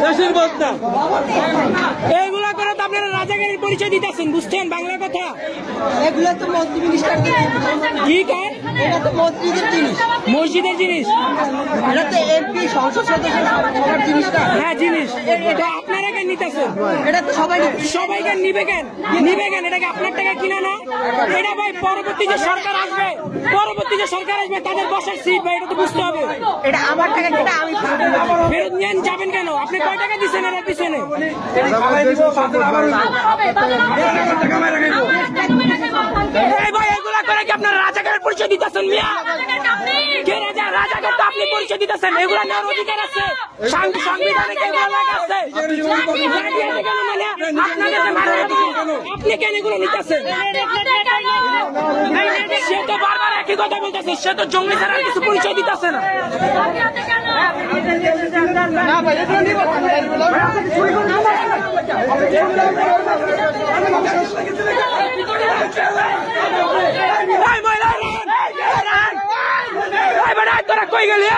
বেশিরভাগ না। এইগুলা করে তো আপনারা রাজাকারের পরিচয় দিতেছেন, বুঝছেন বাংলা কথা? এগুলো তো মন্ত্রী মিনিস্টার কি কার? এটা তো মন্ত্রীদের জিনিস, মসজিদের জিনিস। এটা তো এমপি সংসদ সদস্য সবার জিনিসটা। হ্যাঁ জিনিস, তো আপনারা কেন নিতেছেন? এটা তো সবাইকে নিবে কেন? এটাকে আপনার টাকা কিনা না? এটা ভাই পরবর্তী যে সরকার আসবে তাদের বসার সিট ভাই, এটা তো বুঝতে হবে। এটা আমার টাকা, যেটা আমি ফেরত নিয়ে যাবেন কেন? আপনি কয় টাকা দিচ্ছেন এর পিছনে? এই ভাই এগুলা করে কি আপনারা রাজাকারের পরিচয় দিতেছেন? মিয়া কে রাজা? রাজাকার তো আপনি পরিচয় দিতেছেন। এগুলা নেওয়ার অধিকার আছে, সংবিধানে এগুলো লেখা আছে। আপনি কেন এগুলো নিতেছেন? সে তো বারবার একই কথা বলতেছে, সে তো জঙ্গি ছাড়া কিছু পরিচয় দিতেছে না। তোরা কই গেলি?